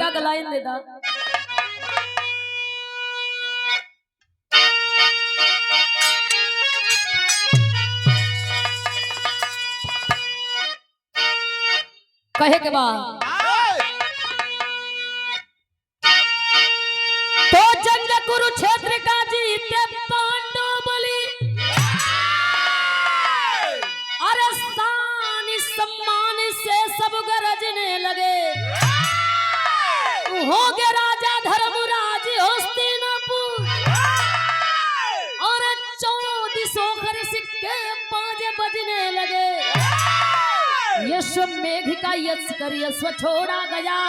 दूसरा का लाइन देता। कहे के बाद तो जंग कुरुक्षेत्र का जीते पांडव बलि, अरे शान सम्मान से सब गरजने लगे। हो गए राजा धर्मराज हस्तिनापुर, और 14 सिक्के बाजे बजने लगे। यश्वमेघ का यश कर यश्व छोड़ा गया,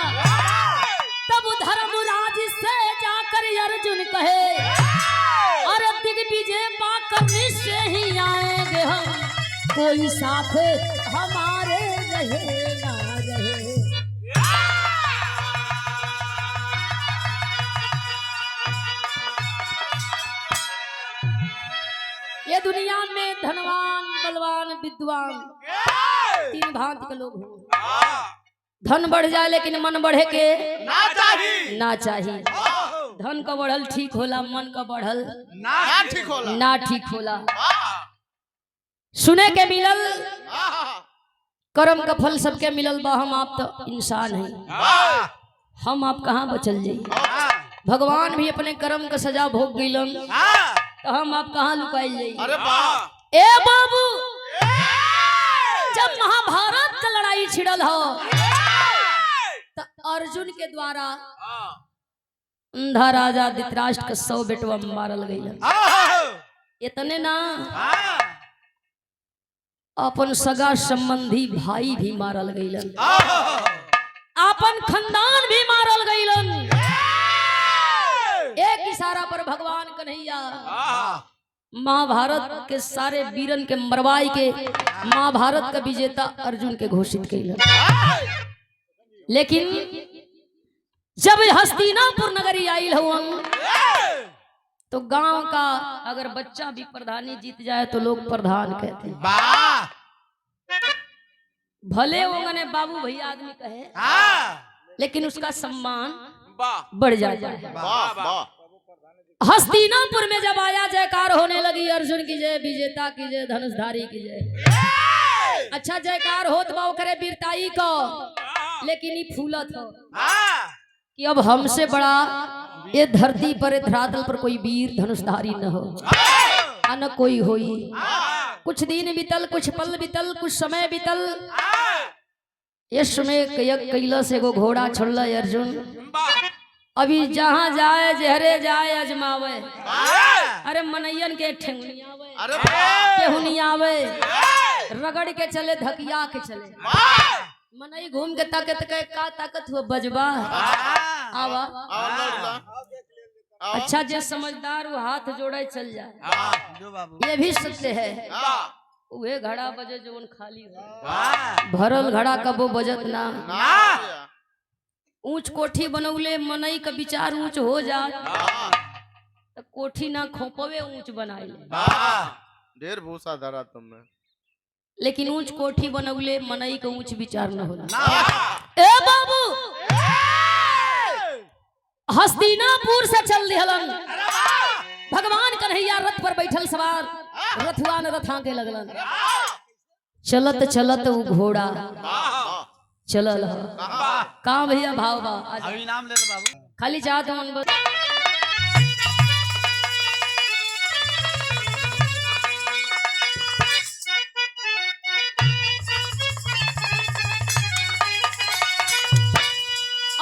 तब धर्मराज से जाकर अर्जुन कहे, अरे दिग्विजय पाकर निश्चय ही आएंगे हम, कोई साथ हमारे रहे ना रहे। ये दुनिया में धनवान बलवान विद्वान 3 भांति के लोग हैं। धन बढ़ जाए लेकिन मन बढ़े के ना चाहिए। धन का बढ़ल ठीक होला, मन का बढ़ल ना ठीक होला। सुने के मिलल कर्म का फल सबके मिलल बा, हम आप तो इंसान हैं, हम आप कहाँ बचल जाई। भगवान भी अपने कर्म का सजा भोग गइलन, तो हम आप कहाँ लुकाइल जाई। ए बाबू, जब महाभारत का लड़ाई छिड़ल हो तो अर्जुन के द्वारा अंधा राजा धृतराष्ट्र का 100 बेटवा मारल गई। इतने ना, अपन सगा संबंधी भाई भी मारल गईलन, अपन खानदान भी मारल गईलन। एक इशारा पर भगवान कन्हैया महाभारत के सारे वीरन के मरवाई के महाभारत का विजेता अर्जुन के घोषित कईलन। लेकिन जब हस्तिनापुर नगरी आइल हुआ तो गांव का अगर बच्चा भी प्रधानी जीत जाए तो लोग प्रधान कहते हैं। भले होंगे बाबू भैया आदमी कहे, लेकिन उसका सम्मान बढ़ जाता है। हस्तिनापुर में जब आया जयकार होने लगी, अर्जुन की जय, विजेता की जय, धनुषधारी की जय। अच्छा जयकार होत बाव करे वीरताई को, लेकिन ये फूलत हो कि अब हमसे बड़ा ये धरती पर धरातल पर कोई वीर धनुषधारी न हो, न कोई होई। कुछ दिन बीतल, कुछ पल बीतल, कुछ समय बीतल। इस समय कैला से एगो घोड़ा छोड़ल अर्जुन, अभी जहाँ जाए जहरे जाए अजमावे। अरे मनैयन के ठेहुनियावे, रगड़ के चले, धकिया के चले। मनई घूम के ताकत का ताकत हुआ बजबा आवा। अच्छा जे समझदार वो हाथ जोड़े चल जाए, ये भी सत्य है। वे घड़ा बजे जो खाली हो, भरल घड़ा कबो बजत ना। ऊंच कोठी बनौले मनई का विचार ऊंच हो जा, तो कोठी ना खोपवे ऊंच बनाए। ढेर भूसा धरा तुमने, लेकिन ऊंच कोठी बनौले मनई का ऊंच विचार न होला। ए बाबू, हस्तिनापुर से चल दिहलन भगवान कन्हैया रथ पर बैठल सवार, रथवान रथा के लगलन। चलत चलत वो घोड़ा चलल कहाँ भैया भाव बा अभी नाम ले लो बाबू, खाली चाहत मन।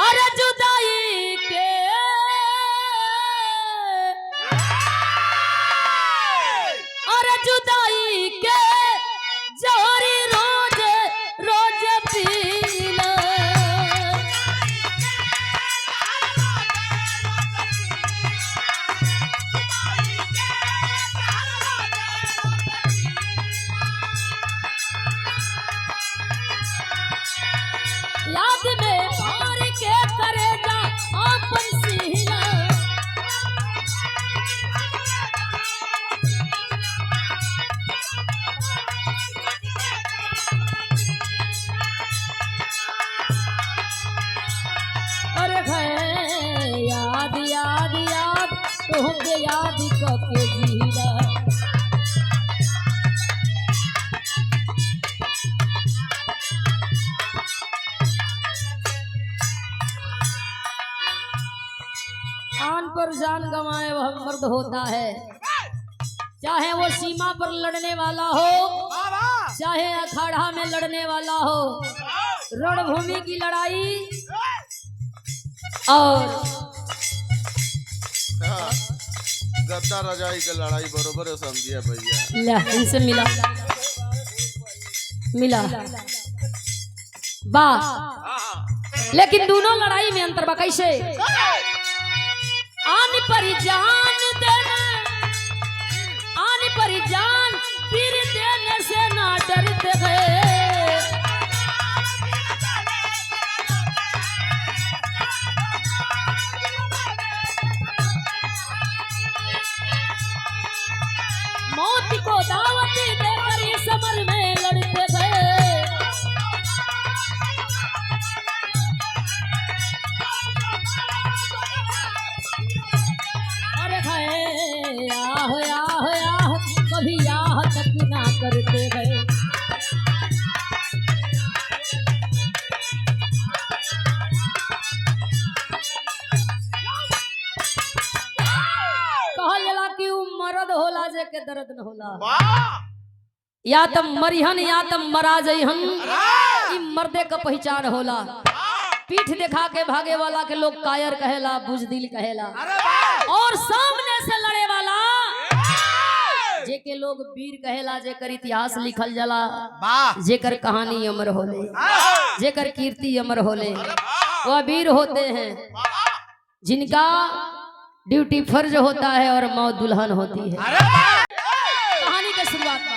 अरे जुदाई के जोरी रोज रोज पीला। कहे याद याद याद तुमके याद करके जीला। आन पर जान गंवाए वह मर्द होता है, चाहे वो सीमा पर लड़ने वाला हो चाहे अखाड़ा में लड़ने वाला हो। रणभूमि की लड़ाई और गद्दा रजाई की लड़ाई बरोबर है समझिए भैया। इनसे मिला मिला वाह, लेकिन दोनों लड़ाई में अंतर बा। कैसे? आन पर जान देना, आन पर जान फिर देने से ना डरते हैं। मौत को दावत देकर इस समर में लड़ते गए। अरे है आह आह आह कभी आह तक ना करते गए। कहला कि उ मर्द होला जे के दर्द न होला। या त मरिहन या त मरा जइहन, ई मर्दे का पहचान होला। पीठ दिखा के भागे वाला के लोग कायर कहेला, बुजदिल कहेला, और सामने से लड़े वाला जेके लोग वीर कहेला, जेकर इतिहास लिखल जाला, जेकर कहानी अमर होले, जेकर कीर्ति अमर होले, वह वीर होते हैं जिनका ड्यूटी फर्ज होता है और मौत दुल्हन होती है। कहानी की शुरुआत में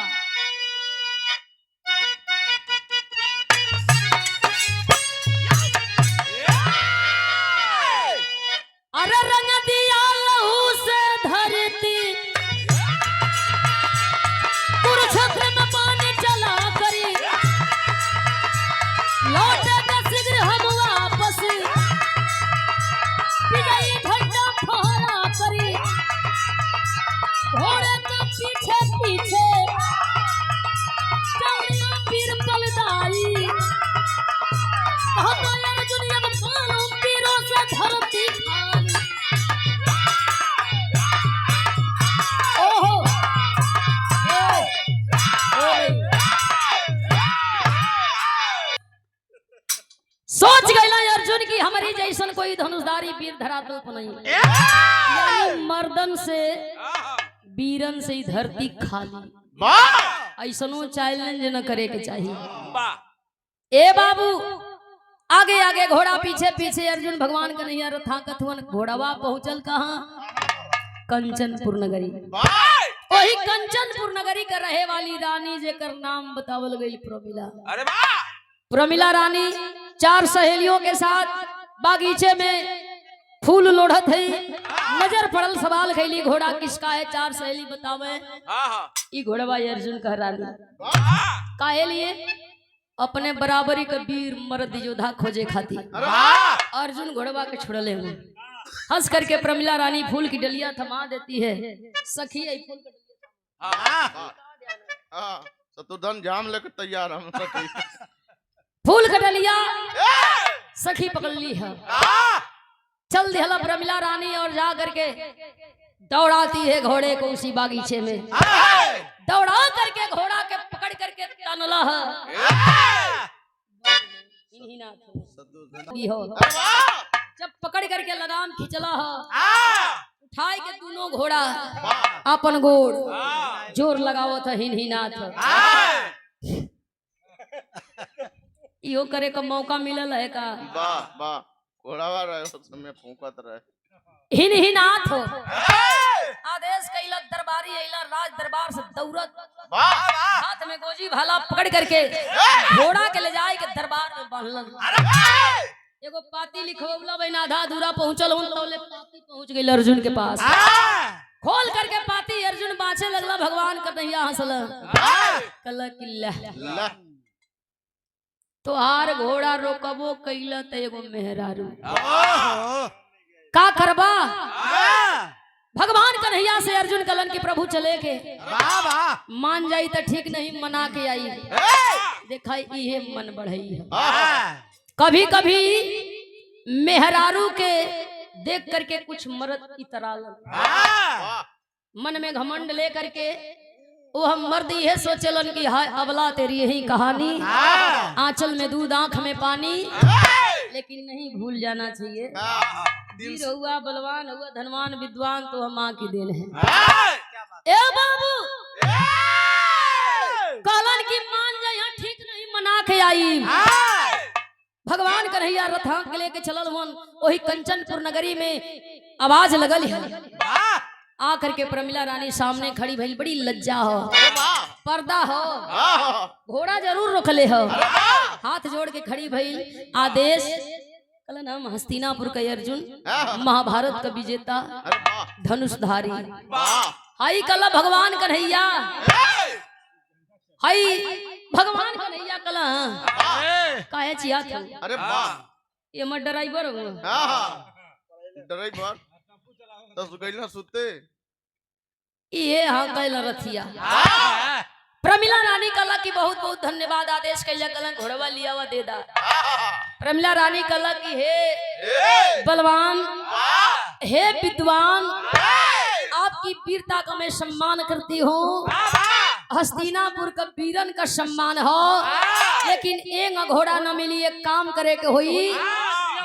अरे रंग दिया लहू से धरती, कुरुक्षेत्र में पानी चला करी, लौटे शीघ्र हम वापस, विजयी झंडा फहरा करी, घोड़े के पीछे पीछे चौड़िया पीर बलदाई, दुनिया में मानो पीरों से धरती खानी। ओहो सोच गईला अर्जुन की हमारी जैसन कोई धनुषधारी वीर धरातल नहीं, यानी मर्दन से वीरन से ही धरती खाली। ऐसनो चैलेंज न करे के चाहिए। ए बाबू आगे आगे घोड़ा पीछे पीछे, अर्जुन भगवान का नहीं रथा कथवन। घोड़वा पहुंचल कहाँ? कंचनपुर नगरी। वही कंचनपुर नगरी का रहे वाली रानी जेकर नाम बतावल गई प्रमिला। प्रमिला रानी 4 सहेलियों के साथ बागीचे में फूल लोढ़त है। नजर पड़ल, सवाल कैली घोड़ा किसका है? 4 सहेली बतावे। ई घोड़वा अर्जुन कह रानी काहे लिए? अपने बराबरी का वीर मर्द योद्धा खोजे खाती। अर्जुन घोड़वा के छोड़ले हुए। हंस करके प्रमिला रानी फूल की डलिया थमा देती है। सखी आई फूल का शत्रुधन जाम लेकर तैयार हम सखी। फूल का डलिया सखी पकड़ ली है। चल दिहला प्रमिला रानी और जा करके दौड़ाती है घोड़े को उसी बागीचे में। दौड़ा करके घोड़ा के पकड़ करके तनला है। जब पकड़ करके लगाम खिंचला है, उठाए के दोनों घोड़ा अपन गोड़ जोर लगाओ था हिनहिनाथ। इहो करे का मौका मिलल है का? वाह वाह, घोड़ावा रहे उस समय फूंकत रहे। हिनहिनाथ आदेश कैला, दरबारी अइला, राज दरबार से दौड़त हाथ में गोजी भाला पकड़ करके घोड़ा के ले जाए के दरबार में बांधलन। एगो पाती लिखवला बहन आधा अधूरा पहुंचल हूं, तौले पाती पहुंच गई अर्जुन के पास। खोल करके पाती अर्जुन बाँचे लगला। भगवान कन्हैया हंसल, कल किल्ला तोहार घोड़ा रोकबो कैला त एगो मेहरारू का करबा। भगवान कन्हैया से अर्जुन कलन के प्रभु चले के मान जाई त ठीक नहीं मना के आई देखा इहे मन बढ़ई है। कभी कभी मेहरारू के देख करके कुछ मर्द इतराल मन में घमंड ले करके वो हम मर्द ये सोचलन कि हाय अबला तेरी यही कहानी, आंचल में दूध आंख में पानी, लेकिन नहीं भूल जाना चाहिए वीर हुआ बलवान हुआ धनवान विद्वान तो हम माँ की देन है। ए बाबू कहलन की मान जाए यहाँ ठीक नहीं मना के आई। भगवान कन्हैया रथांक लेके चलल हुन वही कंचनपुर नगरी में आवाज लगल है। आकर के प्रमिला रानी सामने खड़ी भइल, बड़ी लज्जा हो पर्दा हो, घोड़ा जरूर रोकले हो, हाथ जोड़ के खड़ी भइल। आदेश कलन हम हस्तिनापुर के अर्जुन महाभारत का विजेता धनुषधारी हाई कला भगवान कन्हैया, हाई भगवान कन्हैया कला काहे चिया था। अरे वाह ये मत ड्राइवर हो ड्राइवर तो सुगैला सुते ये हाँ कैला रथिया। प्रमिला रानी कला की बहुत बहुत धन्यवाद। आदेश कैला कला घोड़वा लिया हुआ दे दा। प्रमिला रानी कला की हे बलवान हे विद्वान आपकी वीरता का मैं सम्मान करती हूँ, हस्तिनापुर का वीरन का सम्मान हो, लेकिन एक घोड़ा न मिली एक काम करे के हुई।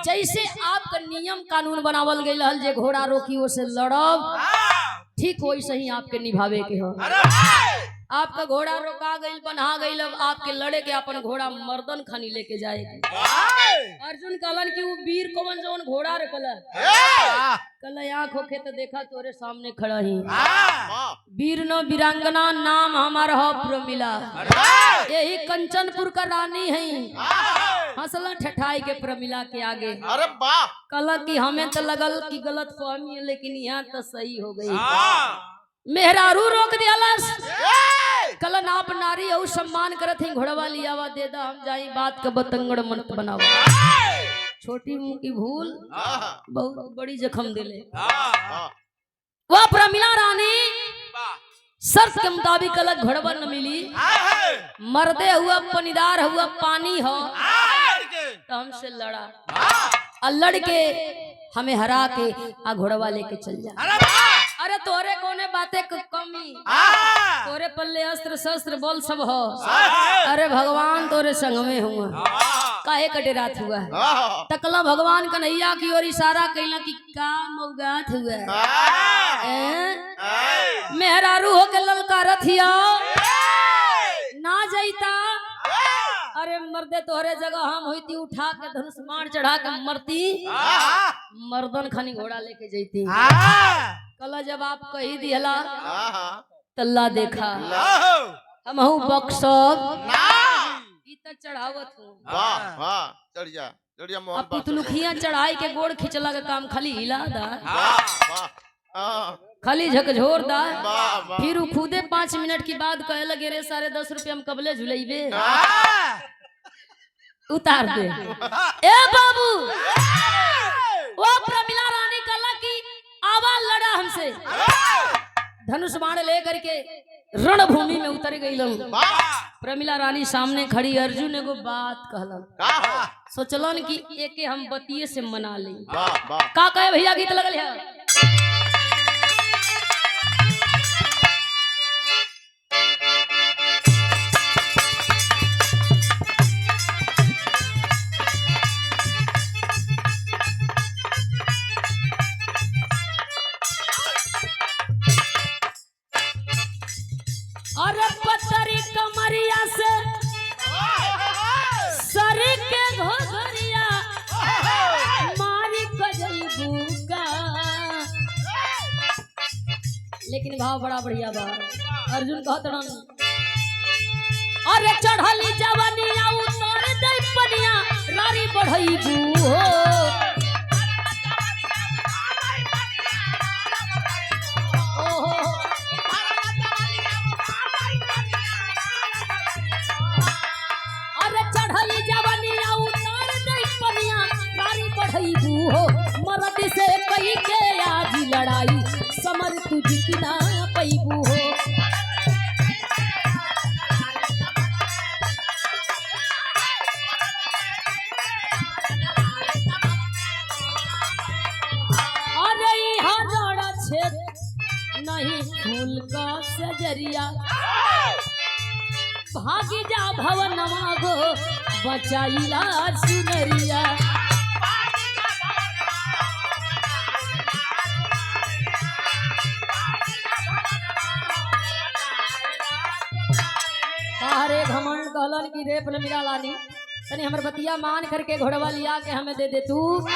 जैसे आपका नियम कानून बनावल गई हल जे घोड़ा रोकी उसे लड़ब ठीक वैसे ही आपके निभावे के हो। आपका घोड़ा रोका गई बना गई अब आपके लड़े के अपन घोड़ा मर्दन खानी लेके जाएगी। अर्जुन कहलन कि वो वीर कौन जौन घोड़ा रखल कल आँख होके तो देखा तोरे सामने खड़ा ही वीर न वीरांगना नाम हमारा हो प्रमिला, यही कंचनपुर का रानी है। हंसला ठठाई के प्रमिला के आगे। अरे वाह कल की हमें तो लगल कि गलत फहमी है लेकिन यहाँ तो सही हो गई। मेहरारू रोक दियालस कलन आप नारी और सम्मान करत ही घोड़वा लिया वा दे दा हम जाई बात का बतंगड़ मंत बनावा। छोटी मुंह की भूल बहुत बड़ी जख्म दिले। वह प्रमिला रानी शर्त के मुताबिक अलग घोड़वा न मिली, मर्दे हुआ पनीदार हुआ पानी हो तो हमसे लड़ा और लड़के हमें हरा के आ घोड़वा लेके चल जा। अरे तोरे कोने बातें कमी, तोरे पल्ले अस्त्र शस्त्र बोल सब हो। अरे भगवान तोरे संग में हुआ काहे कटे रात हुआ तकला भगवान कन्हैया की ओर इशारा कैला कि का मौगात हुआ मेहरारू हो के ललकारत हिया ना जाइता। अरे मर्दे तोहरे जगह हम होती उठा के धनुष मार चढ़ा के मरती, मर्दन खानी घोड़ा लेके जैती। कल जब आप कही दिहला तल्ला देखा हम हूँ बक्सब चढ़ावत हूँ चढ़ जा अब पुतलुखिया चढ़ाई के गोड़ खिंचला का काम खाली हिला दा खाली झकझोर दा। फिर खुदे 5 मिनट की बाद कहे लगे रे सारे 10 रुपये हम कबले झुलेबे उतार दे। ए बाबू वो प्रमिला रानी कला की आवाज लड़ा हमसे, धनुष बाण लेकर के रणभूमि में उतर गई। प्रमिला रानी सामने खड़ी, अर्जुन एगो बात कहलन, सोचलन कि एके हम बतिये से मना ले। का कहे भैया गीत लगल है और पतरी कमरिया से सरी के घोघरिया मारी कजईबूका। लेकिन भाव बड़ा बढ़िया बा। अर्जुन कहतड़न अरे चढ़ली जवनिया उतर दई पनिया रारी बढ़ईबू हो। चढ़ली जब तू जीती ना पैबू हो। अरे यहाँ जड़ा छेद नहीं फूल का सजरिया, भागी जा भवनमा गो बचाइला सुनरिया। बाहरे घमंड कहलन की रे प्रमिला रानी तनी हमर बतिया मान करके घोड़वा लिया के हमें दे दे तू,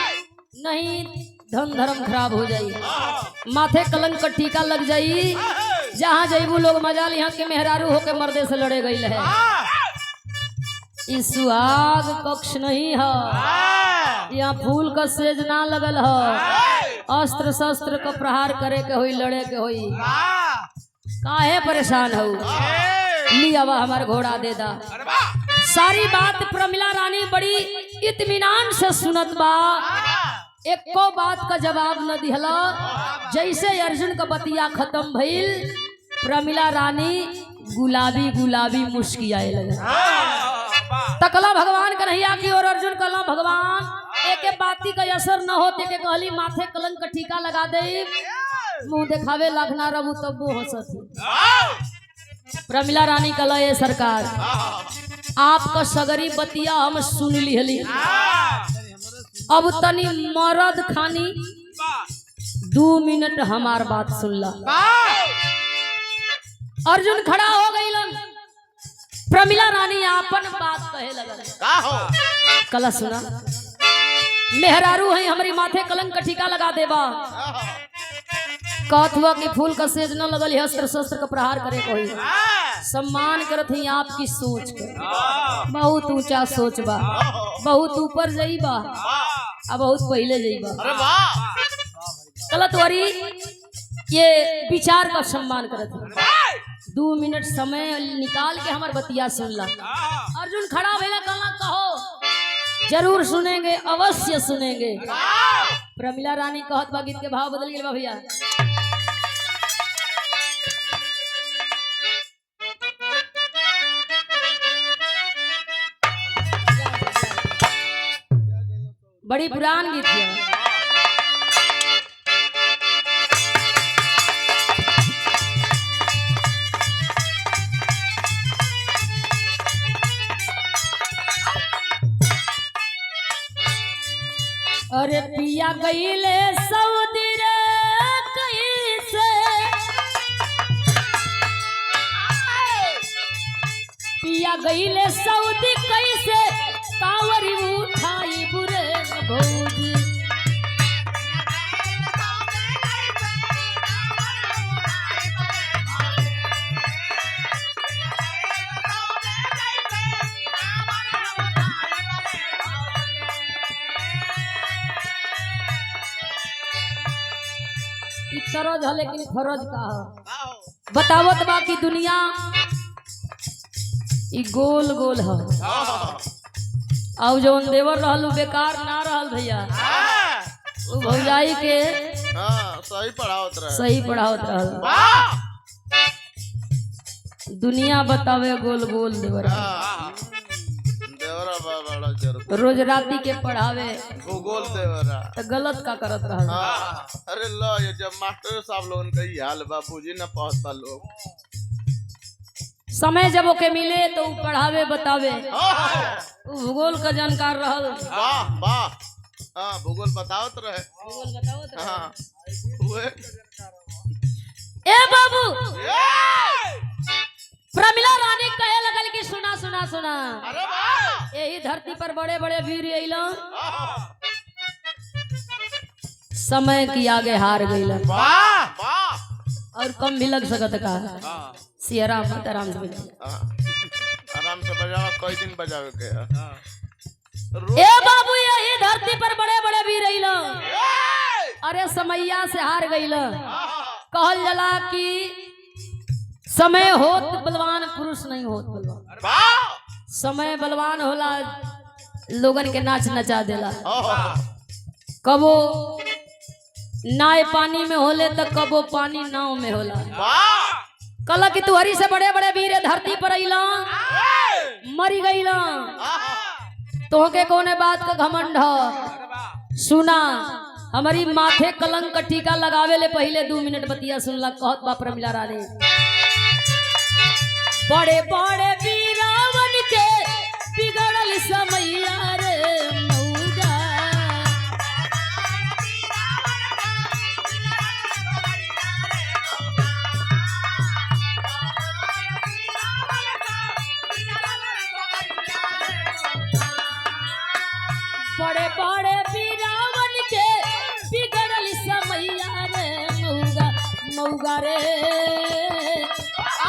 नहीं धन धर्म खराब हो जाई, माथे कलंक का टीका लग जाई, जहाँ जैबू लोग मजा यहाँ के मेहरारू होके मर्दे से लड़े गई है। इस सुहाग कक्ष नहीं है, यहाँ फूल का सेज ना लगल है, अस्त्र शस्त्र का प्रहार करे के होई, लड़े के होई, काहे परेशान हो, लिया वा हमार घोड़ा दे दा। सारी बात प्रमिला रानी बड़ी इत्मीनान से सुनत बा, एको बात का जवाब न दिहला। जैसे अर्जुन का बतिया खत्म भइल, प्रमिला रानी गुलाबी गुलाबी मुस्कियाए लगे। तकला भगवान कन्हैया की और अर्जुन कहला भगवान एक बाती का असर न होते के कहली माथे कलंक का टीका लगा दे, मुंह दिखावे लागना रहू तब वो हो सके। प्रमिला रानी कहला ये सरकार आपका सगरी बतिया हम सुन लिहली, अब तनी मरद खानी 2 मिनट हमार बात सुन ला। अर्जुन खड़ा हो गई, प्रमिला रानी आपन बात कहे लगल। कला सुना मेहरारू है हमारी माथे कलंक का टीका लगा देबा, कहत हुआ कि फूल का सेज न लगल, अस्त्र शस्त्र का प्रहार करे कोई, सम्मान करत ही आपकी सोच के, बहुत ऊंचा सोच बा, बहुत ऊपर जाइबा अब बहुत पहले जाइबा। गलत वरी ये विचार का सम्मान करत है। 2 मिनट समय निकाल के हमार बतिया सुन ला। अर्जुन खड़ा भेला कहला कहो, जरूर सुनेंगे, अवश्य सुनेंगे। प्रमिला रानी कहत बा, गीत के भाव बदल गए बा भैया। बड़ी पुरान गीत है। अरे पिया गईले सऊदी रे कैसे, पिया गईले सऊदी कैसे, कावरी उठाई बुरे भौजी। फरज है लेकिन फरज का है बतावत बा की दुनिया ई गोल गोल है, और जौन देवर रहल बेकार ना रहल भैया, वो भौजाई के सही पढ़ावत रहल। दुनिया बतावे गोल गोल देवर, रोज राती के पढ़ावे भूगोल देवरा तो गलत का करत रहल। अरे लो ये जब मास्टर साहब लोगन का हाल बाबूजी न पहुंचता लोग, समय जब ओके मिले तो पढ़ावे बतावे, भूगोल का जानकार रहल। वाह वाह, भूगोल बतावत रहे, भूगोल बतावत रहे। हाँ हुए ए बाबू, प्रमिला रानी कहे लगल कि सुना सुना सुना, यही धरती पर बड़े बड़े वीर अइलो, समय की आगे हार गइल, और कम भी लग सकत का। सियाराम मत आराम से बजावा, कोई दिन बजावे के ए बाबू, यही धरती पर बड़े बड़े वीर अइलो, अरे समैया से हार गइल। कहल जला कि समय होत बलवान, पुरुष नहीं होत बलवान। समय बलवान होला, लोगन के नाच नचा देला। कबो नाय पानी में होले तो कबो पानी नाव में होला। कल की तुहरी से बड़े बड़े वीर धरती पर अइला मरी गईला तोहके कोने बात का घमंड ह। सुना हमारी माथे कलंक का टीका लगावे ले पहले 2 मिनट बतिया सुनला कहत बा प्रमिला रानी। बड़े बड़े वीरावन के बिगड़ल समैया रे मौगा। बड़े बड़े वीरावन के बिगड़ल समैया रे मौगा मौगा रे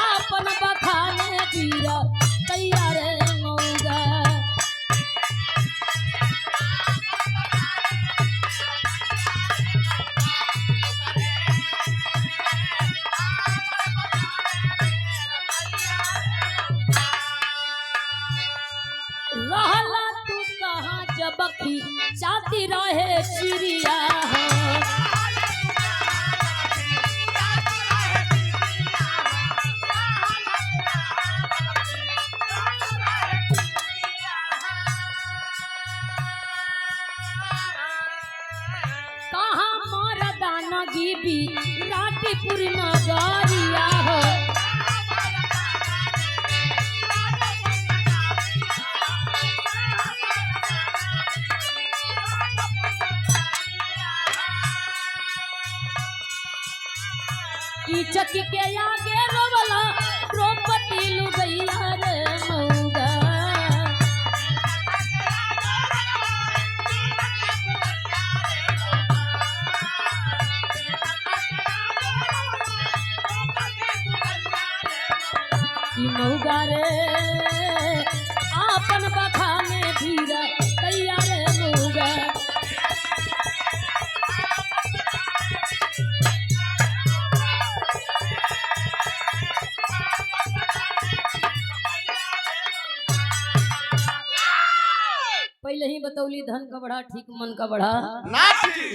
आपन बखाने वीरा तैयार मौगा। रहला तू कहाँ जबकि जाती रहे चिड़िया कहाँ मारा दाना गिबी राटीपुर नगरिया हो। चक्की के आगे रोवला द्रौपदी लुगैया रे मौगा। मौगा रे आपन बखाने भीरा तैयार मौगा। पहले ही बतौली धन का बढ़ा ठीक मन का बढ़ा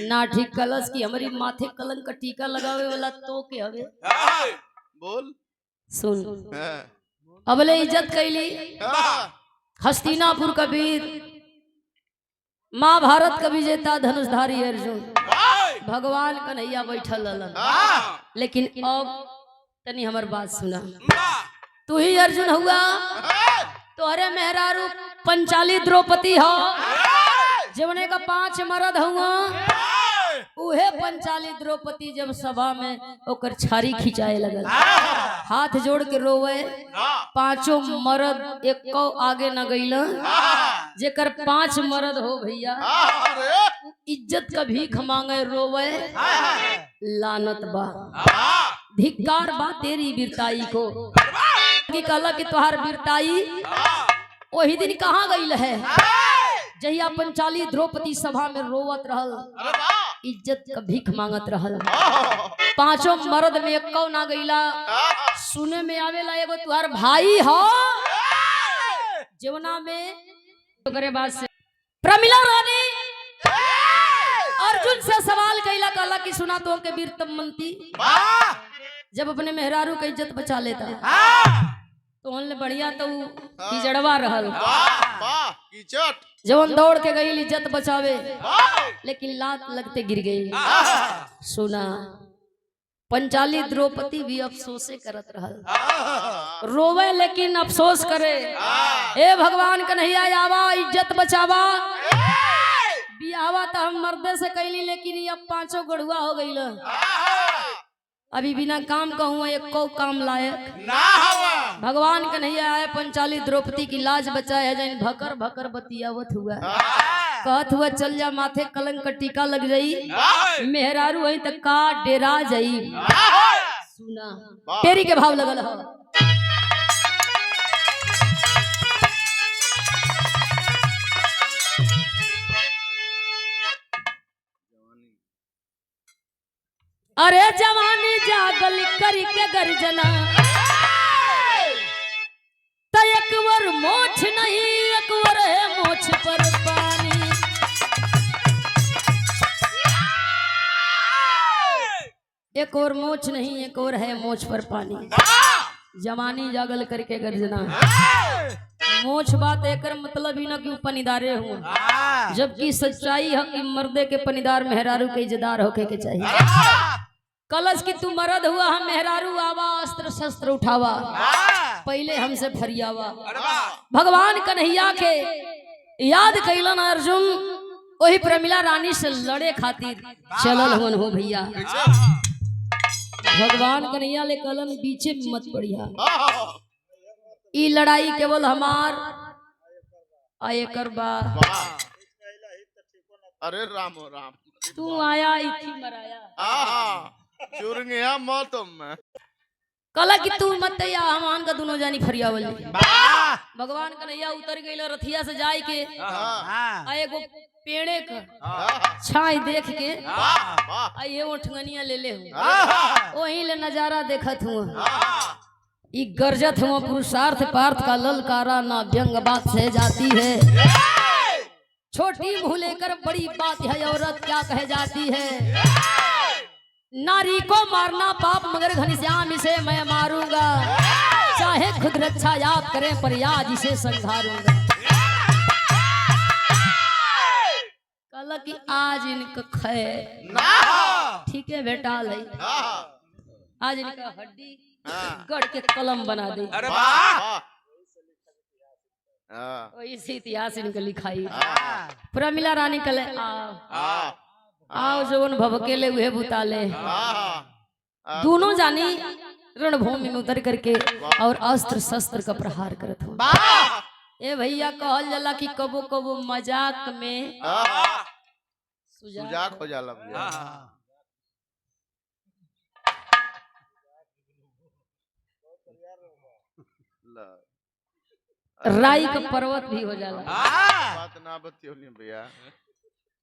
ना ठीक कलश की हमारी माथे कलंक का टीका लगावे वाला तो के हवे बोल सुन अबले इज्जत कैली हस्तिनापुर का वीर महाभारत का विजेता धनुषधारी अर्जुन भगवान कन्हैया बैठल रहलन। लेकिन अब तनी हमार बात सुना तू ही अर्जुन हुआ तोहरे मेहरारू पंचाली द्रौपदी हो जवने का 5 मर्द हुआ उहे पंचाली द्रौपदी जब सभा में ओकर छारी खिंचाए लगल हाथ जोड़ के रोवे 5 मर्द एक आगे न गईल जेकर 5 मर्द हो भैया इज्जत का भीख मांगे रोवे लानत बा धिक्कार बा तेरी वीरताई को की कहला कि तोहार वीरताई वही दिन कहाँ गईल है जहिया पंचाली द्रौपदी सभा में रोवत रहल इज्जत का भीख मांगत रहल 5 मर्द में एक ना गईला सुने में आवेला एगो तुहार भाई हो जीवना में करे बाद से प्रमिला रानी अर्जुन से सवाल कैला कहला कि सुना तो के वीर तमंती जब अपने मेहरारू का इज्जत बचा लेता तो उनने बढ़िया तो जड़वा रहल जवन दौड़ के गई इज्जत बचावे लेकिन लात लगते गिर गई। सुना पंचाली द्रौपदी भी अफसोसे करत रहल रोवे लेकिन अफसोस करे ए भगवान कन्हैया आवा इज्जत बचावा बियावा तो हम मर्दे से कैली लेकिन अब 5 गढ़ुआ हो गई अभी बिना काम का हुआ एक काम लायक ना हुआ भगवान कन्हैया आए पंचाली द्रौपदी की लाज बचाए जैन भकर भकर बतियावत हुआ कहत हुआ चल जा माथे कलंक का टीका लग जाई मेहरारू वही तक का डेरा जाई। सुना तेरी के भाव लगल हो अरे जवानी जागल करी के गर्जना तो एक बार मोछ नहीं एक बार है मोछ पर पानी एक और मोच नहीं, एक और है मोच पर पानी। जवानी जागल करके गर्जना, मोछ बात एकर मतलब ही ना कि पनीदारे हो, जबकि सच्चाई है कि मर्दे के पनीदार मेहरारू के इज्जतदार होके के चाहिए। कलश की तू मर्द हुआ, हम मेहरारू आवा, अस्त्र शस्त्र उठावा, पहले हमसे फरियावा। भगवान कन्हैया के याद कैलन अर्जुन, वही प्रमिला रानी से लड़े खातिर चलल हवन हो भैया। भगवान कन्हैया ले कलन बीचे में मत पड़िया, ई लड़ाई केवल हमार आए कर बा। अरे राम राम, तू आया इथी मराया चुरंगिया मौतम में कला कि तू मत या हमान का दोनों जानी फरियावल। भगवान कन्हैया उतर गइल रथिया से जाय के एगो पेड़े का छाई देख के ये ओठंगनिया ले ले हूं, वही ले नजारा देखत हूं। ई गरजत हूं पुरुषार्थ पार्थ का ललकारा ना व्यंग बात से जाती है। छोटी मुंह लेकर बड़ी बात है, औरत क्या कह जाती है। नारी को मारना पाप मगर घनश्याम इसे मैं मारूंगा, चाहे खुद रक्षा याद करें पर याद इसे संघारूंगा। कल की आज इनका खैर ठीक है बेटा ले, आज इनका हड्डी गढ़ के कलम बना दे। इसी इतिहास इनका लिखाई। प्रमिला रानी कले आओ जवन भभकेले उहे बुताले। दोनों जानी रणभूमि में उतर करके और अस्त्र शस्त्र का प्रहार करत हो। ए भैया कहल जाला कि कबो कबो मजाक में सुजाक हो जाला भैया। राई का पर्वत भी हो जाला। बात ना बतियो नहीं भैया।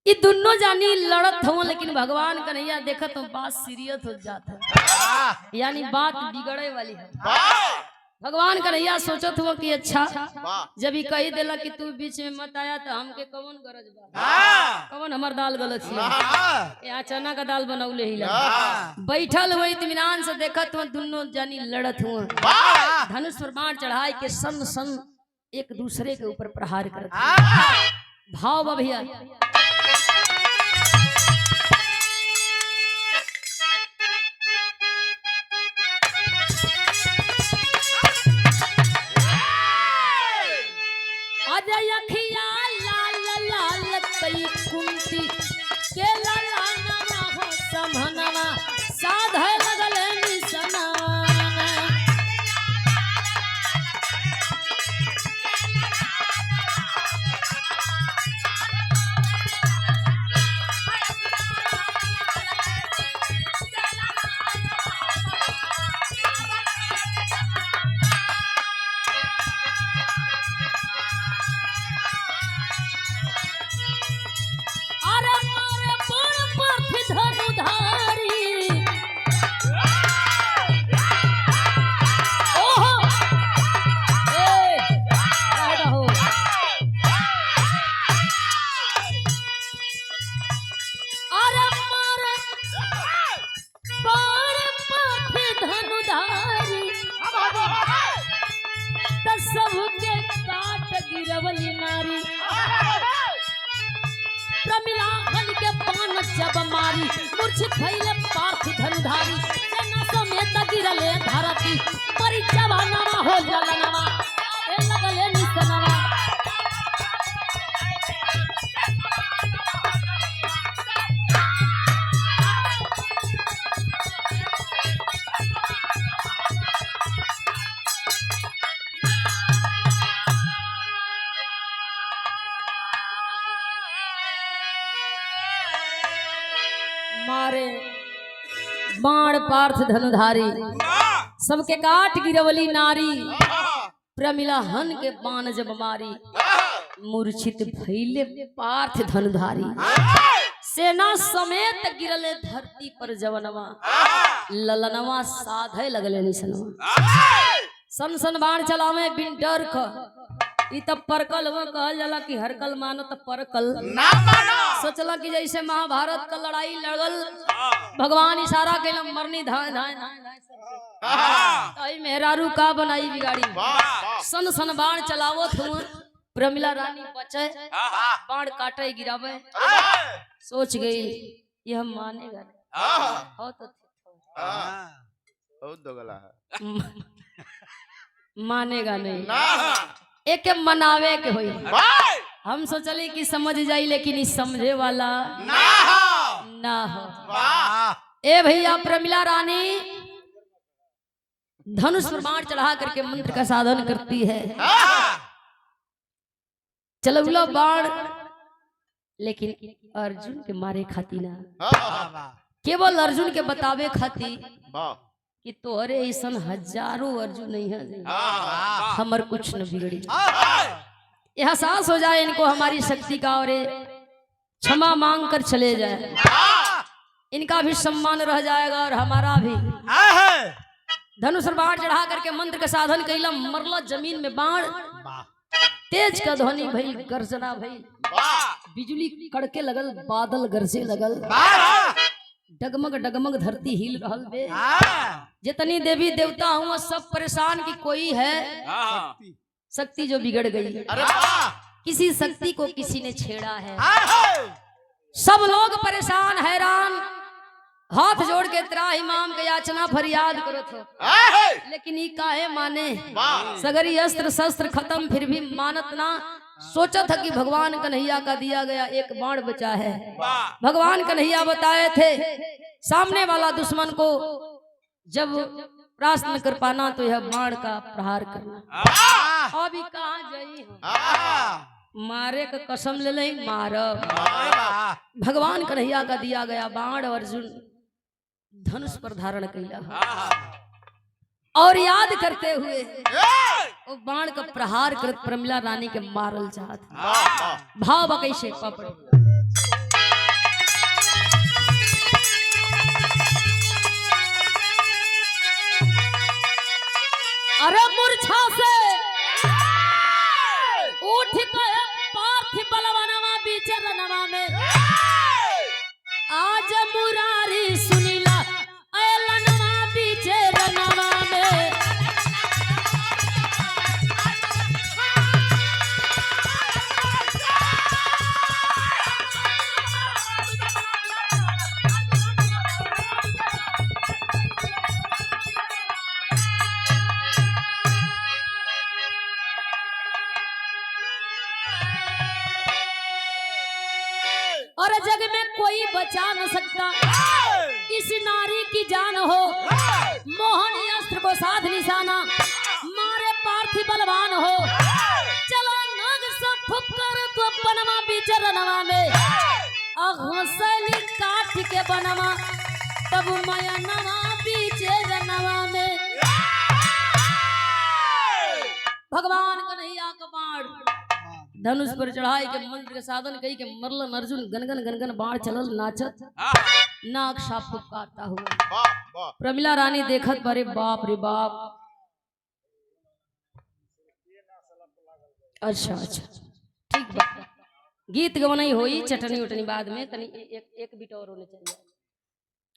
ये दोनों जानी लड़त हो, लेकिन भगवान कन्हैया देखत हो बात सीरियस हो जाता, यानी बात बिगड़े वाली है। भगवान कन्हैया सोचत हो कि अच्छा जब ही कही देला कि तू बीच में मत आया तो हमके कौन गरज बा, कौन हमार दाल गलत है, यहाँ चना का दाल बनौले ही बैठल हुए इत्मीनान से देखत हो दोनों जानी लड़त हुआ। धनुष पर बाण चढ़ाई के सन सन एक दूसरे के ऊपर प्रहार करते। भाव भैया अखिया लाल लाल कई कुंती के लालाना हो समहनवा साधे लगल निसना। जब मारी मूर्छित भइले पार्थ धनुधारी, सेना समेत गिरले धरती, परि जवानवा हो जलनवा ए लगले निसनवा। मारे बाण पार्थ धनुधारी, सबके काट गिरवली नारी, प्रमिला हन के बाण जब मारी, मूर्छित भइले पार्थ धनुधारी, सेना समेत गिरले धरती पर जवनवा, ललनवा साधे लगले निसनवा। सन सन बाण चलावे बिन डर क, ई तब परकल वो कहल जाला कि हरकल मानो तब परकल ना मानो। सोचला कि जैसे महाभारत का लड़ाई लड़ल भगवान इशारा कैला मरनी धाय धाय धाय धाय आई मेहरारू का बनाई बिगाड़ी सन सन बाण चलावो थुआ प्रमिला रानी बचे बाण काटे गिरावे सोच गई ये हम मानेगा हो तो बहुत दोगला है मानेगा नहीं एक मनावे के होई हम सोचले कि समझ जाई लेकिन इस समझे वाला ना हो ए भैया प्रमिला रानी धनुष पर बाण चढ़ा करके मंत्र का साधन करती है चलौला बाण लेकिन अर्जुन के मारे खाती ना केवल अर्जुन के बतावे खाती कि तोहरे ऐसा हजारों अर्जुन नहीं है हमर कुछ न बिगड़ी एहसास हो जाए इनको हमारी शक्ति का और क्षमा मांग कर चले जाए इनका भी सम्मान रह जाएगा और हमारा भी धनुष पर बाण चढ़ा करके मंत्र का साधन कैला मरला जमीन में बाण तेज का ध्वनि भई गर्जना भई बिजली कड़के लगल बादल गरजे लगल डगमग डगमग धरती हिल रहल बे जितनी देवी देवता हुआ सब परेशान की कोई है शक्ति जो बिगड़ गई किसी शक्ति को किसी ने छेड़ा है सब लोग परेशान हैरान हाथ जोड़ के त्रा इमाम के याचना फरियाद करो थो लेकिन ये काहे माने सगरी अस्त्र शस्त्र खत्म फिर भी मानत ना सोचा था कि भगवान कन्हैया का दिया गया एक बाण बचा है भगवान कन्हैया बताए थे सामने वाला दुश्मन को जब परास्त न कर पाना तो यह बाण का प्रहार करना अभी कहाँ जाई मारे का कसम ले ले मारब भगवान कन्हैया का दिया गया बाण अर्जुन धनुष पर धारण कैला और याद करते हुए वो बाण का प्रहार कर प्रमिला रानी के मारल चाहत भाव कैसे पापड़ अरे मूर्छा से उठ गए पार्थिव बलवनवा बीच रनवा में आज मुरारी सुनीला ऐलनवा बीच रनवा में और जग में कोई बचा न सकता इस नारी की जान हो मोहन अस्त्र को साध निशाना मारे पार्थिव बलवान हो चलो नाग सब फुकर तो बनवा बिचरनवा में अघसली काट के बनवा तब मयनवा बिचरनवा में भगवान कन्हैया का बाण धनुष पर चढ़ाई के मंत्र के साधन कही के मरलन अर्जुन गनगन गनगन बाण चलल नाचत नाक साफ पुकारता हुआ प्रमिला रानी देखत बरे बाप रे बाप अच्छा अच्छा ठीक बा गीत गवनाई होई चटनी उटनी बाद में तनी एक बीट और होने चाहिए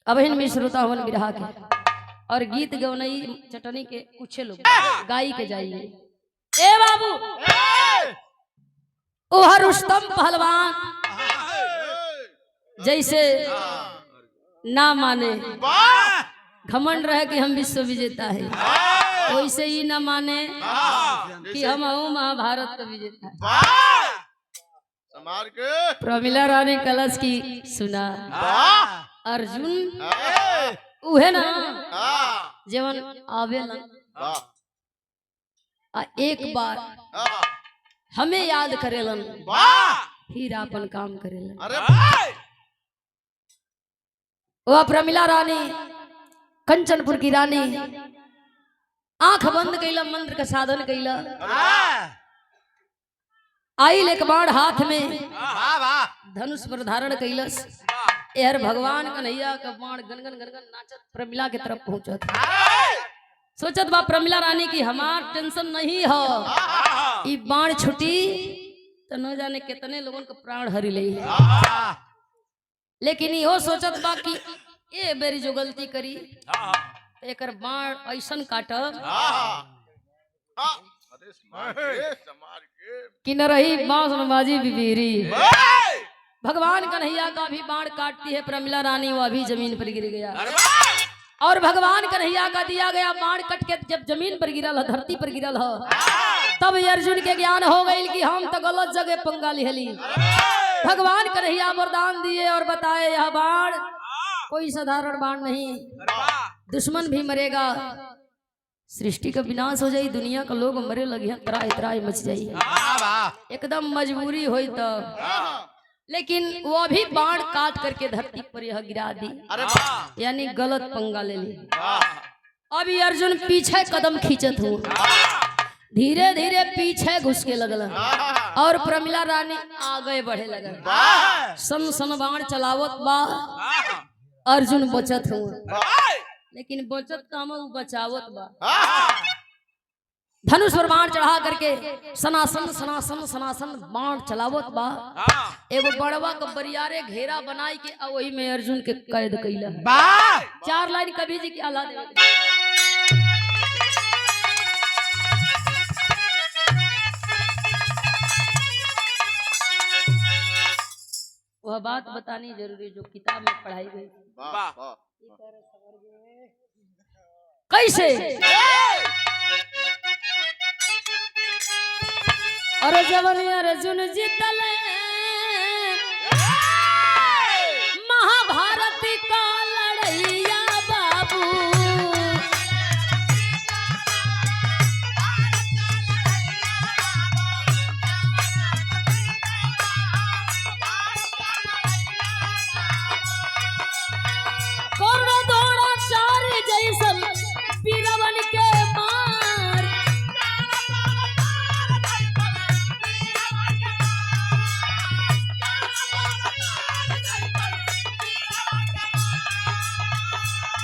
अब इन में श्रोता हवन बिरहा के और गीत गवनाई चटनी के कुछ लोग गाई के जाइए ए बाबू ओह रुस्तम पहलवान जैसे ना माने घमंड रहे कि हम विश्व विजेता है वैसे ही ना माने कि हम महाभारत का विजेता है प्रमिला रानी कलश की सुना अर्जुन उहे ना जीवन आवे ना एक बार हमें याद करेलन फिर अपन काम करेलन वह प्रमिला रानी कंचनपुर की रानी आंख बंद कैला मंत्र का साधन कैला आई एक बाण हाथ में धनुष पर धारण कैलस यार भगवान कन्हैया का बाण गनगन गनगन नाचत प्रमिला की तरफ पहुंचत सोचत बा प्रमिला रानी की हमार टेंशन नहीं हो ई बाण छुटी तो न जाने कितने लोगों का प्राण हरि ले लेकिन यो सोचत बा कि ए बेरी जो गलती करी एकर बाण ऐसन काटब कि न रही बांस न बाजी बिबीरी। भगवान कन्हैया का भी बाण काटती है प्रमिला रानी, वह भी जमीन पर गिर गया। और भगवान कन्हैया का दिया गया बाण कट के जब जमीन पर गिरल, धरती पर गिरल हो, तब अर्जुन के ज्ञान हो गई कि हम तो गलत जगह पंगा लिहली। भगवान कन्हैया वरदान दिए और बताए यह बाण कोई साधारण बाण नहीं, दुश्मन भी मरेगा, सृष्टि का विनाश हो जाई, दुनिया का लोग मरे लगे, त्राय त्राय मच जाई, एकदम मजबूरी हुई तो। लेकिन वो भी बाण काट करके धरती पर यह गिरा दी, यानी गलत पंगा ले ली। अभी अर्जुन पीछे कदम खींचत हूँ, धीरे धीरे पीछे घुस के लगल और प्रमिला रानी आगे बढ़े लगल। सन सन बाण चलावत बा, अर्जुन बचत हूँ, लेकिन बचत काम बचावत बा। धनुष पर बाण चढ़ा करके सनासन सनासन सनासन बाण चलावत बा। एगो बड़वा का बरियारे घेरा बनाई के वही में अर्जुन के कैद कैला। 4 लाइन कवि जी की आला दे। वह बात बतानी जरूरी जो किताब में पढ़ाई गई। कैसे अरे जवन अर्जुन जीतले महाभारत का लड़ैया बाबू, कर्ण द्रोणाचार्य जैसन वीरवन के मार,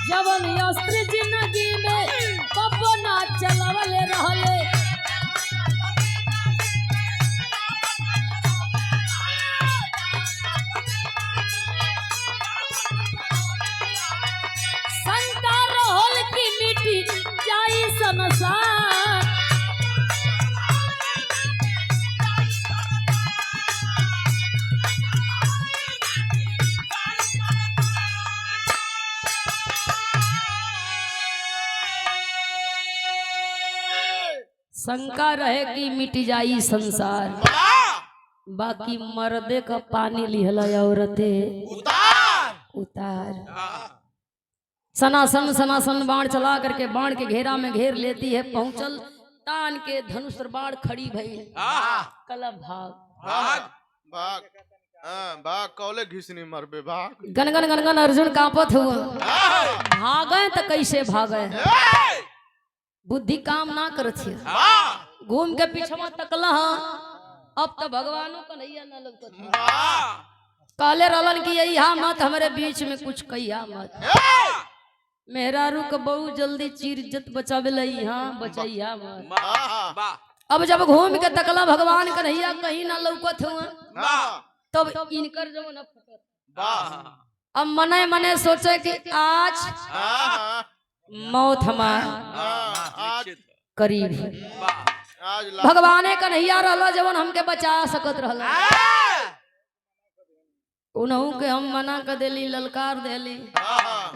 जवन अस्त्र जिंदगी में कबो ना चलवले रहले, शंका रहल की मिट्टी जाई संसार। शंका रहे कि मिट जाई संसार, बाकी मर्दे का पानी लिहल औरते उतार। सनासन सनासन बाण चला करके बाण के घेरा में घेर लेती है, पहुंचल तान के धनुष बाण खड़ी भई, कला भाग भाग भाग भाग कौले घिसनी मरबे भाग। गनगन गनगन अर्जुन कांपत हुआ, भागे तो कैसे भागे, बुद्धि काम ना करत है। घूम के पीछे में तकला, अब तो भगवानों का नैया ना लगता। काले रलन की यही मत हमारे बीच में कुछ कहिया मत, मेहरारू का बहु जल्दी चीर इज्जत बचावे लई, हाँ बचैया मत। अब जब घूम के तकला भगवान का नैया कहीं ना लौकत हुआ, तब इनकर जो न फटत। अब मने मने सोचे कि आज मौत हमार करीब है। भगवान कन्हैया रहला जवन हमके बचा सकत रहला, उनहु के हम मना कर देली, ललकार देली,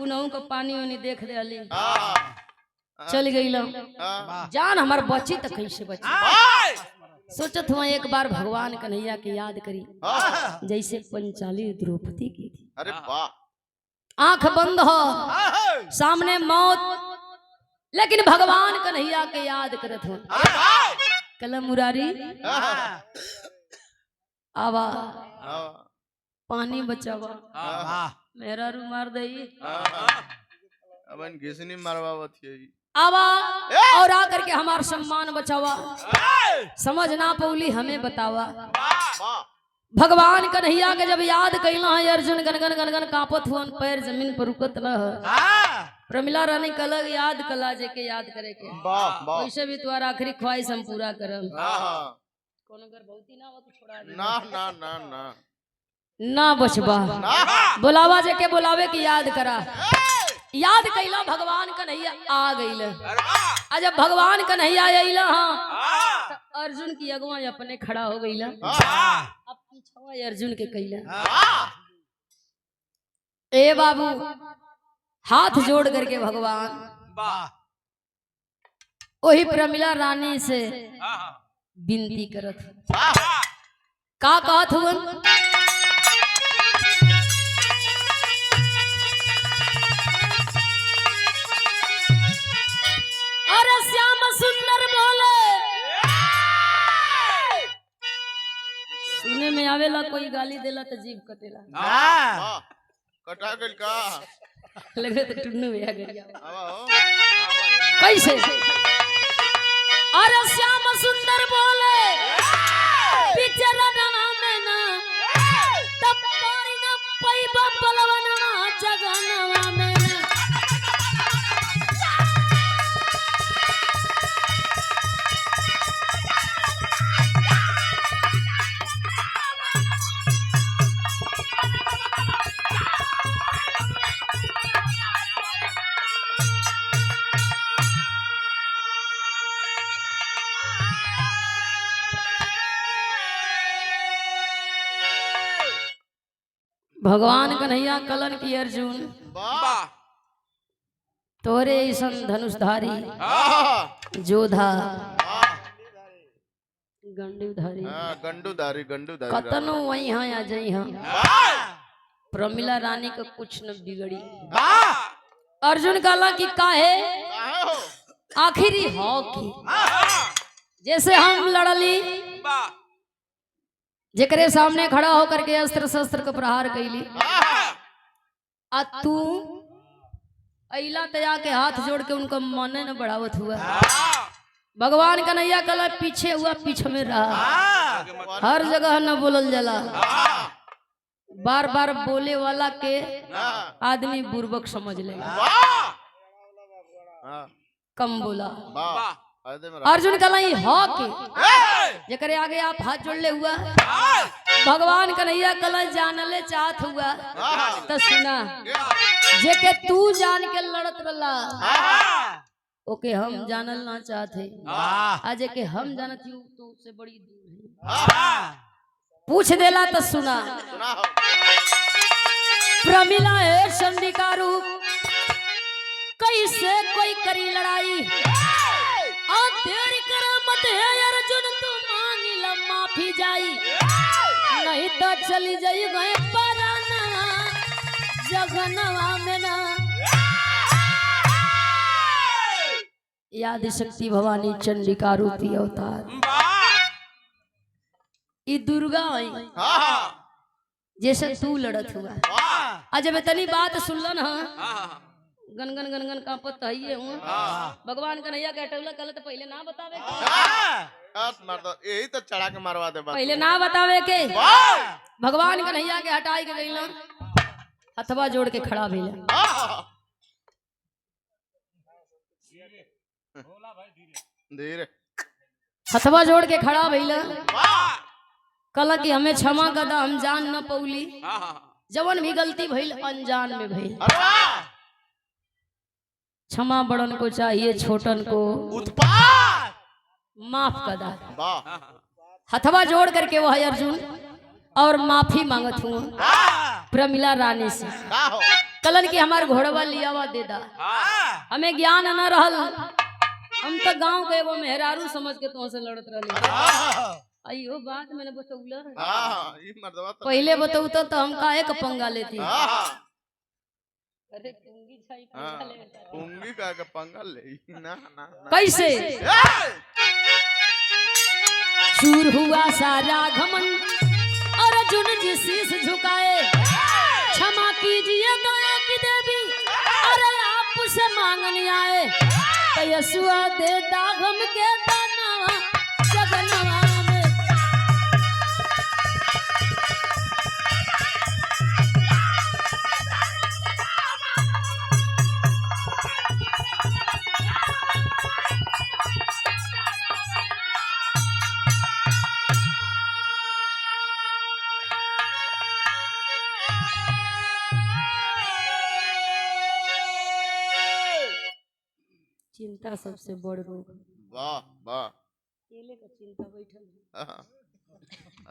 उनहु के पानी वानी देख देली, चल गई। जान हमार बची तो कैसे बची। सोचत हुआ एक बार भगवान कन्हैया की याद करी, जैसे पंचाली द्रौपदी की थी। अरे वाह, आंख बंद हो, सामने मौत, लेकिन भगवान कन्हैया के याद करत हो। कलम मुरारी आवा, पानी बचावा, मेरा रू मार दई, अपन घिसनी मारवावत है आवा और आकर के हमार सम्मान बचावा। समझ ना पौली हमें बतावा। भगवान कन्हैया के जब याद कैला है अर्जुन गनगन गनगन कांपत हुअन, पैर जमीन पर रुकत न। प्रमिला रानी कलग याद कला जे के याद करे के, वैसे भी तुम्हारा आखिरी ख्वाहिश हम पूरा करम। कोनो गर्भवती ना हो तो छोड़ा दे। ना ना ना ना ना बचबा। बुलावा जेके बुलावे की याद करा, याद कैला भगवान कन्हैया आ गईल। जब भगवान कन्हैया आइला हाँ तो अर्जुन की अगुआ अपने खड़ा हो गईला। अब पीछवा अर्जुन के कैला, ए बाबू हाथ जोड़ करके भगवान वही प्रमिला रानी से विनती करत का कहत हुआ, अरे श्याम सुंदर बोले, सुने में आवेला कोई गाली देला तो जीभ कटेला। कटा गइल का लगे तो टुन्नू भैया गया कैसे। अरे श्याम सुंदर बोले बिचरना में ना तब पारी ना पैबा बलवना जगनवा में ना। भगवान कन्हैया कलन की अर्जुन तोरे ऐसन धनुषधारी जोधा गंडूधारी गंडूधारी कतनो वही हाँ या जई हाँ प्रमिला रानी का कुछ न बिगड़ी। अर्जुन कहला कि काहे आखिरी हो की जैसे हम लड़ली जेकरे सामने खड़ा होकर के अस्त्र शस्त्र का प्रहार कैली आ तू अइला तया के हाथ जोड़ के उनका मन न बढ़ावत हुआ। भगवान कन्हैया कला पीछे हुआ पीछे में रहा, हर जगह न बोलल जाला, बार बार बोले वाला के आदमी बुर्बक समझ लेगा, कम बोला। अर्जुन कला हो के जेकरे आगे आप हाथ जोड़ ले हुआ। भगवान कन्हैया कला जानले चाहत हुआ तो सुना, जेके तू जान के लड़त रला ओके हम जानल ना चाहते, आज के हम जानत हूँ तो उससे बड़ी दूर है। पूछ देला तो सुना, प्रमिला है चंडिका रूप कैसे कोई करी लड़ाई, तेरी करामत है अर्जुन तू मांगी ला माफी जाई, नहीं तो चली जाई गए पराना जगनवा में ना। याद शक्ति भवानी चंडिका रूपी अवतार ई दुर्गा आई जैसे तू लड़त हुआ। आज जब इतनी बात सुनलन हाँ गनगन गनगन कांपत है हूँ। भगवान कन्हैया के हटवला कल तो पहले ना बतावे के यही तो चढ़ा के मारवा दे, पहले ना बतावे के। भगवान कन्हैया के हटाई के गईला, हथवा जोड़ के खड़ा भइला, धीरे हथवा जोड़ के खड़ा भइला, कल कि हमें क्षमा कदा हम जान न पौली, जवन भी गलती भइल अनजान में भइल, क्षमा बड़न को चाहिए छोटन को उत्पात माफ कदा। हथवा जोड़ करके वह अर्जुन और माफी मांगत हूँ प्रमिला रानी से। कलन की हमार घोड़वा लियावा दे दा, हमें ज्ञान न रहल, हम तो गांव के वो मेहरारू समझ के तुमसे लड़त रहे। अयो बात मैंने बतौला, पहले बतौता तो हम काहे का पंगा लेती। अरे पुंगी का पंगा ले ना ना कैसे चूर हुआ सारा घमंड अर्जुन जी शीश झुकाए, क्षमा कीजिए दया की देवी अरे आप से मांगने आए, तो यशुआ दे दागम के दानवा जगनवा में। चिंता सबसे बड़ रोग। वाह वाह। केले का चिंता बैठल है। हाँ।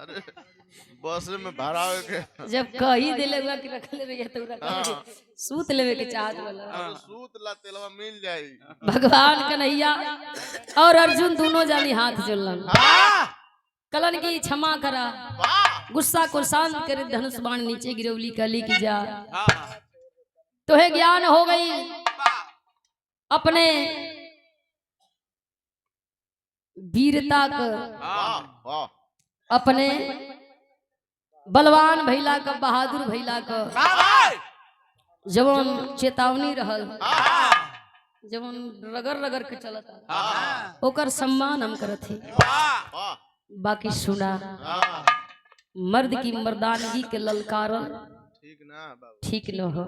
अरे बस में भाड़ा के जब कही दिले हुआ कि रखले रहिए तो रखले सूत लेवे के चाहत वाला। अरे सूत ला तेलवा मिल जाई। भगवान कन्हैया और अर्जुन दोनों जानी हाथ जोड़लन। कलन की क्षमा करा, गुस्सा को शांत कर, धनुष बाण नीचे गिरवली, कली की जा तो है ज्ञान हो गई अपने वीरता का, अपने बलवान भैला का, बहादुर भैला का जवन चेतावनी रहल, जवन रगर रगर के चलता ओकर सम्मान हम करत ही। बाकी सुना मर्द की मर्दानगी के ललकारल ठीक न हो।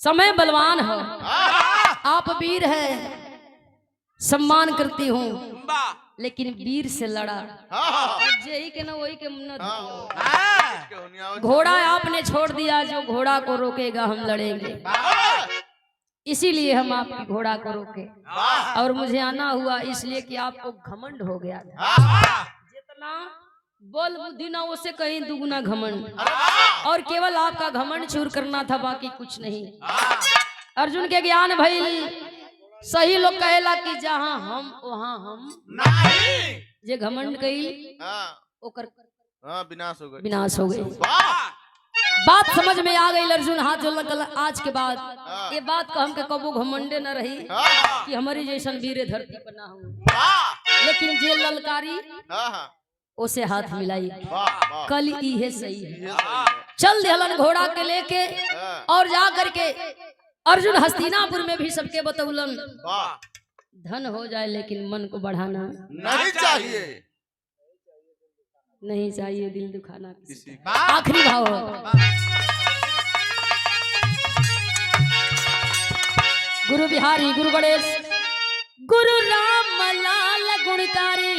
समय बलवान हो, आप वीर है, सम्मान करती हूँ, लेकिन वीर से लड़ा यही के ना वही के घोड़ा आपने छोड़ दिया, जो घोड़ा को रोकेगा हम लड़ेंगे, इसीलिए हम आपकी घोड़ा को रोके। और मुझे आना हुआ इसलिए कि आपको घमंड हो गया था, जितना बल बुद्धि ना उससे कहीं दुगुना घमंड, और केवल आपका घमंड चूर करना था, बाकी कुछ नहीं। अर्जुन के ज्ञान भइल, सही लोग कहेला कि जहाँ हम वहाँ हम नहीं, जे घमंड कई ओकर विनाश हो गई, विनाश हो गई। बात समझ में आ गई। अर्जुन हाथ जोड़ल, आज के बाद ये बात का हम के कबो घमंडे न रही कि हमारी जैसन वीर धरती पर ना हो, लेकिन जे ललकारी उसे हाथ मिलाई, कल इहे सही है। चल दिहलन घोड़ा के लेके और जा करके अर्जुन हस्तिनापुर में भी सबके बतौलन, धन हो जाए लेकिन मन को बढ़ाना नहीं चाहिए, नहीं चाहिए दिल दुखाना किसी का। आखिरी भाव हो, गुरु बिहारी, गुरु गणेश, गुरु राम लाल गुणकारी,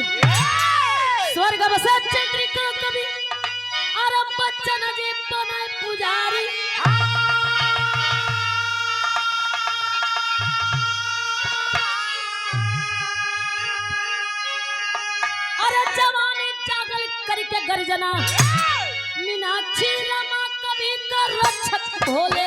स्वर्ग बसा चंद्रिका कवि, अरे बच्चन जी बने पुजारी। अरे जवानी जागल करके गर्जना, मीनाक्षी रमा कवि का रक्षक भोले।